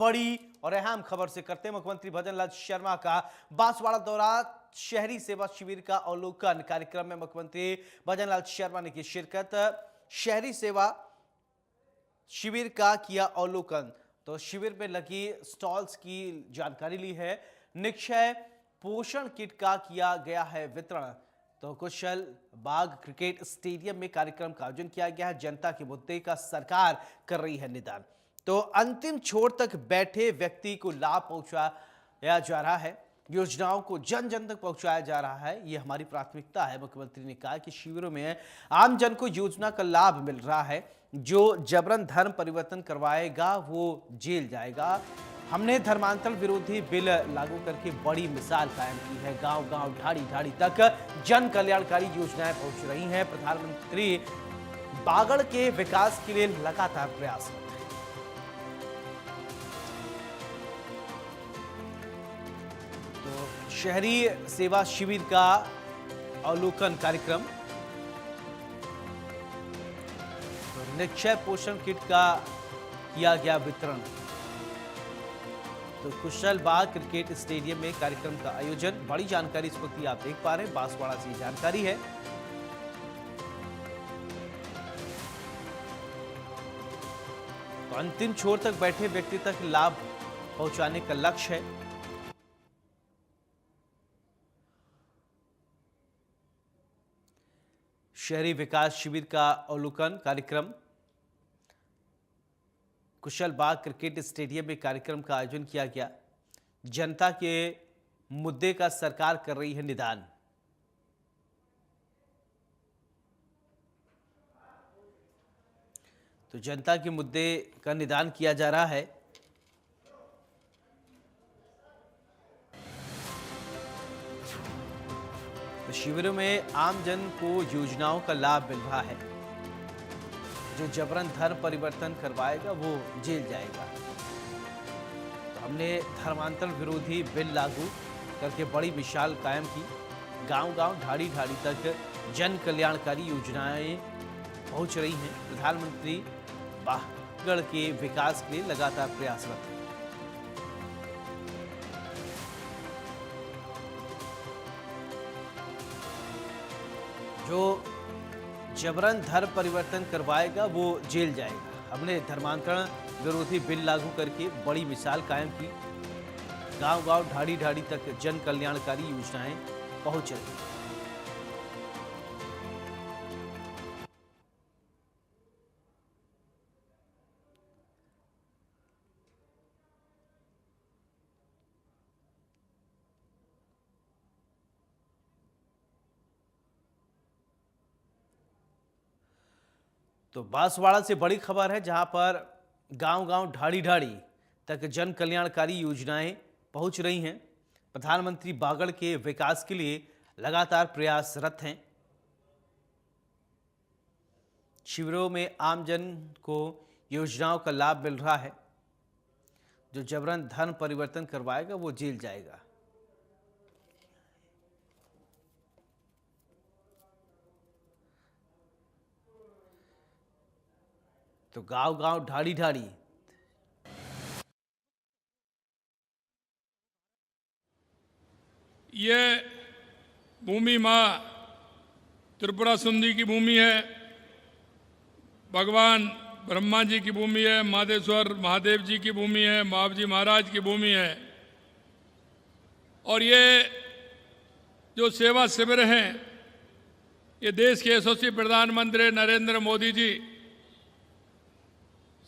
बड़ी और अहम खबर से करते हैं मुख्यमंत्री भजनलाल शर्मा का बांसवाड़ा दौरा। शहरी सेवा शिविर का अवलोकन कार्यक्रम में मुख्यमंत्री भजनलाल शर्मा ने की शिरकत। शहरी सेवा शिविर का किया अवलोकन। तो शिविर में लगी स्टॉल्स की जानकारी ली है। निक्षय पोषण किट का किया गया है वितरण। तो कुशल बाग क्रिकेट स्टेडियम में कार्यक्रम का आयोजन किया गया है। जनता के मुद्दे का सरकार कर रही है निदान। तो अंतिम छोर तक बैठे व्यक्ति को लाभ पहुंचाया जा रहा है। योजनाओं को जन जन तक पहुंचाया जा रहा है, ये हमारी प्राथमिकता है। मुख्यमंत्री ने कहा कि शिविरों में आम जन को योजना का लाभ मिल रहा है। जो जबरन धर्म परिवर्तन करवाएगा वो जेल जाएगा। हमने धर्मांतरण विरोधी बिल लागू करके बड़ी मिसाल कायम की है। गांव गांव ढाड़ी ढाड़ी तक जन कल्याणकारी योजनाएं पहुंच रही हैं। प्रधानमंत्री बागड़ के विकास के लिए लगातार प्रयास। तो शहरी सेवा शिविर का अवलोकन कार्यक्रम। तो निक्षय पोषण किट का किया गया वितरण। तो कुशल बाग क्रिकेट स्टेडियम में कार्यक्रम का आयोजन। बड़ी जानकारी इस वक्त आप देख पा रहे हैं, बांसवाड़ा से जानकारी है। तो अंतिम छोर तक बैठे व्यक्ति तक लाभ पहुंचाने का लक्ष्य है। शहरी विकास शिविर का अवलोकन कार्यक्रम। कुशल बाग क्रिकेट स्टेडियम में कार्यक्रम का आयोजन किया गया। जनता के मुद्दे का सरकार कर रही है निदान। तो जनता के मुद्दे का निदान किया जा रहा है। तो शिविरों में आम जन को योजनाओं का लाभ मिल रहा है। जो जबरन धर्म परिवर्तन करवाएगा वो जेल जाएगा। तो हमने धर्मांतरण विरोधी बिल लागू करके बड़ी मिसाल कायम की। गांव गांव ढाड़ी ढाड़ी तक जन कल्याणकारी योजनाएं पहुंच रही हैं। प्रधानमंत्री बागड़ के विकास के लिए लगातार प्रयासरत हैं। जो जबरन धर्म परिवर्तन करवाएगा वो जेल जाएगा। हमने धर्मांतरण विरोधी बिल लागू करके बड़ी मिसाल कायम की। गांव गांव ढाड़ी ढाड़ी तक जन कल्याणकारी योजनाएं पहुंच रही। तो बांसवाड़ा से बड़ी खबर है, जहां पर गांव गांव ढाड़ी ढाड़ी तक जन कल्याणकारी योजनाएं पहुंच रही हैं। प्रधानमंत्री बागड़ के विकास के लिए लगातार प्रयासरत हैं। शिविरों में आम जन को योजनाओं का लाभ मिल रहा है। जो जबरन धर्म परिवर्तन करवाएगा वो जेल जाएगा। तो गांव गांव ढाड़ी ढाड़ी ये भूमि माँ त्रिपुरा सुंदरी की भूमि है। भगवान ब्रह्मा जी की भूमि है। मादेश्वर महादेव जी की भूमि है। महावजी महाराज की भूमि है। और ये जो सेवा शिविर हैं, ये देश के यशस्वी प्रधानमंत्री नरेंद्र मोदी जी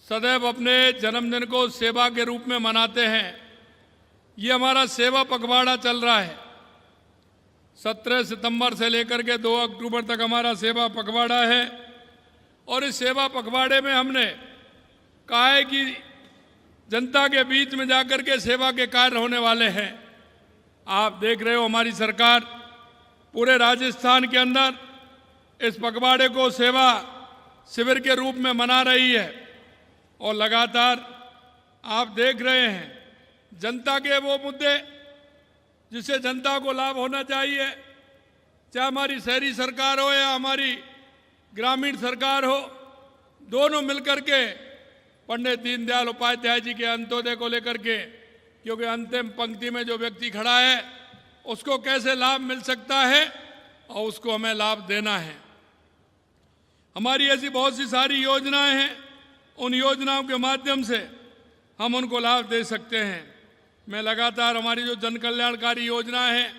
सदैव अपने जन्मदिन को सेवा के रूप में मनाते हैं। ये हमारा सेवा पखवाड़ा चल रहा है। 17 सितंबर से लेकर के 2 अक्टूबर तक हमारा सेवा पखवाड़ा है। और इस सेवा पखवाड़े में हमने कहा है कि जनता के बीच में जाकर के सेवा के कार्य होने वाले हैं। आप देख रहे हो, हमारी सरकार पूरे राजस्थान के अंदर इस पखवाड़े को सेवा शिविर के रूप में मना रही है। और लगातार आप देख रहे हैं जनता के वो मुद्दे जिससे जनता को लाभ होना चाहिए, चाहे हमारी शहरी सरकार हो या हमारी ग्रामीण सरकार हो, दोनों मिलकर के पंडित दीनदयाल उपाध्याय जी के अंत्योदय को लेकर के, क्योंकि अंतिम पंक्ति में जो व्यक्ति खड़ा है उसको कैसे लाभ मिल सकता है और उसको हमें लाभ देना है। हमारी ऐसी बहुत सी सारी योजनाएं हैं, उन योजनाओं के माध्यम से हम उनको लाभ दे सकते हैं। मैं लगातार हमारी जो जन कल्याणकारी योजनाएं हैं,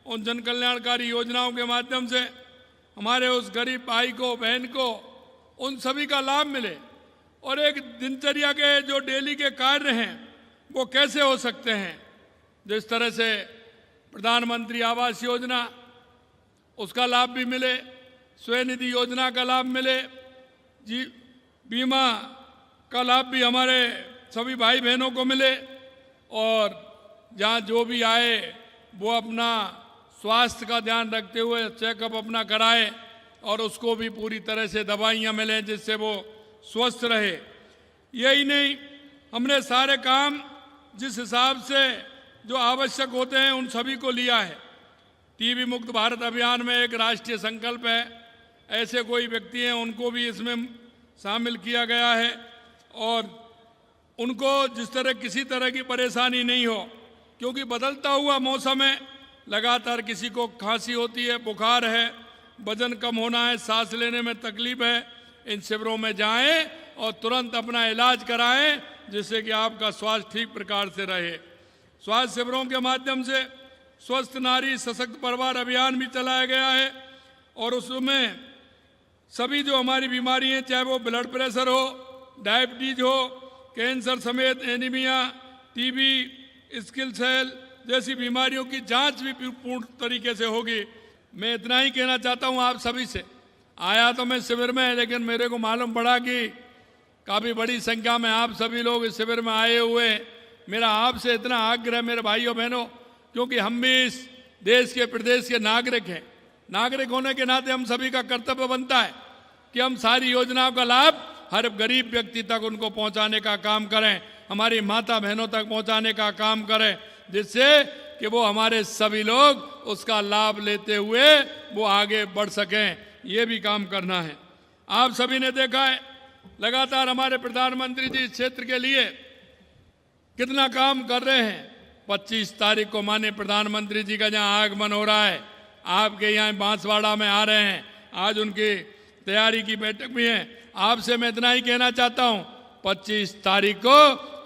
उन जन कल्याणकारी योजनाओं के माध्यम से हमारे उस गरीब भाई को, बहन को, उन सभी का लाभ मिले और एक दिनचर्या के जो डेली के कार्य हैं वो कैसे हो सकते हैं। जिस तरह से प्रधानमंत्री आवास योजना, उसका लाभ भी मिले, स्वनिधि योजना का लाभ मिले, जी बीमा का लाभ भी हमारे सभी भाई बहनों को मिले और जहाँ जो भी आए वो अपना स्वास्थ्य का ध्यान रखते हुए चेकअप अपना कराए और उसको भी पूरी तरह से दवाइयाँ मिलें जिससे वो स्वस्थ रहे। यही नहीं, हमने सारे काम जिस हिसाब से जो आवश्यक होते हैं उन सभी को लिया है। टीबी मुक्त भारत अभियान में एक राष्ट्रीय संकल्प है, ऐसे कोई व्यक्ति हैं उनको भी इसमें शामिल किया गया है और उनको जिस तरह किसी तरह की परेशानी नहीं हो, क्योंकि बदलता हुआ मौसम है, लगातार किसी को खांसी होती है, बुखार है, वजन कम होना है, सांस लेने में तकलीफ है, इन शिविरों में जाएं और तुरंत अपना इलाज कराएं जिससे कि आपका स्वास्थ्य ठीक प्रकार से रहे। स्वास्थ्य शिविरों के माध्यम से स्वस्थ नारी सशक्त परिवार अभियान भी चलाया गया है और उसमें सभी जो हमारी बीमारी हैं, चाहे वो ब्लड प्रेशर हो, डायबिटीज हो, कैंसर समेत एनीमिया, टीबी, स्किल सेल जैसी बीमारियों की जांच भी पूर्ण तरीके से होगी। मैं इतना ही कहना चाहता हूं आप सभी से, आया तो मैं शिविर में, लेकिन मेरे को मालूम पड़ा कि काफ़ी बड़ी संख्या में आप सभी लोग इस शिविर में आए हुए। मेरा आपसे इतना आग्रह मेरे भाइयों बहनों, क्योंकि हम भी इस देश के प्रदेश के नागरिक हैं, नागरिक होने के नाते हम सभी का कर्तव्य बनता है कि हम सारी योजनाओं का लाभ हर गरीब व्यक्ति तक उनको पहुंचाने का काम करें, हमारी माता बहनों तक पहुंचाने का काम करें, जिससे कि वो हमारे सभी लोग उसका लाभ लेते हुए वो आगे बढ़ सकें। ये भी काम करना है। आप सभी ने देखा है लगातार हमारे प्रधानमंत्री जी इस क्षेत्र के लिए कितना काम कर रहे हैं। 25 तारीख को माननीय प्रधानमंत्री जी का जहां आगमन हो रहा है, आपके यहाँ बांसवाड़ा में आ रहे हैं, आज उनकी तैयारी की बैठक भी है। आपसे मैं इतना ही कहना चाहता हूं, 25 तारीख को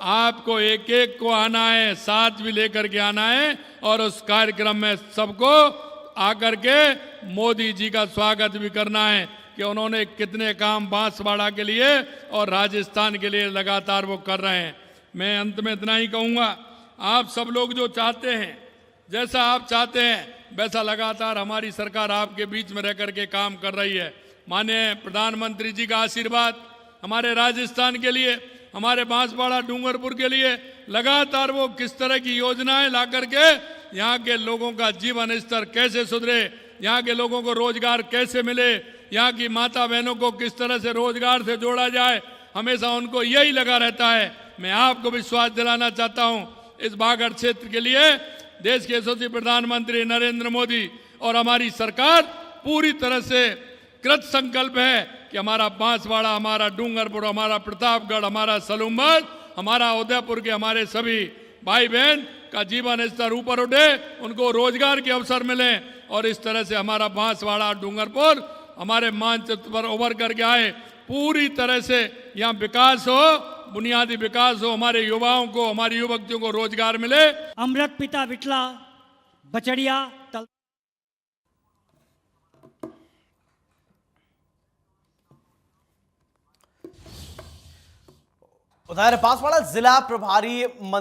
आपको एक एक को आना है, साथ भी लेकर के आना है और उस कार्यक्रम में सबको आकर के मोदी जी का स्वागत भी करना है कि उन्होंने कितने काम बांसवाड़ा के लिए और राजस्थान के लिए लगातार वो कर रहे हैं। मैं अंत में इतना ही कहूँगा, आप सब लोग जो चाहते हैं, जैसा आप चाहते हैं वैसा लगातार हमारी सरकार आपके बीच में रह करके काम कर रही है। माननीय प्रधानमंत्री जी का आशीर्वाद हमारे राजस्थान के लिए, हमारे बांसवाड़ा डूंगरपुर के लिए लगातार वो किस तरह की योजनाएं ला करके यहाँ के लोगों का जीवन स्तर कैसे सुधरे, यहाँ के लोगों को रोजगार कैसे मिले, यहाँ की माता बहनों को किस तरह से रोजगार से जोड़ा जाए, हमेशा उनको यही लगा रहता है। मैं आपको विश्वास दिलाना चाहता हूँ, इस बागड़ क्षेत्र के लिए देश के यशस्वी प्रधानमंत्री नरेंद्र मोदी और हमारी सरकार पूरी तरह से कृत संकल्प है कि हमारा बांसवाड़ा, हमारा डूंगरपुर, हमारा प्रतापगढ़, हमारा सलूमगढ़, हमारा उदयपुर के हमारे सभी भाई बहन का जीवन स्तर ऊपर उठे, उनको रोजगार के अवसर मिले और इस तरह से हमारा बांसवाड़ा, डूंगरपुर हमारे मानचित्र पर उभर करके आए। पूरी तरह से यहाँ विकास हो, बुनियादी विकास हो, हमारे युवाओं को, हमारी युवतियों को रोजगार मिले। अमृत पिता विटला बचड़िया तल उधर बांसवाड़ा जिला प्रभारी मंत्री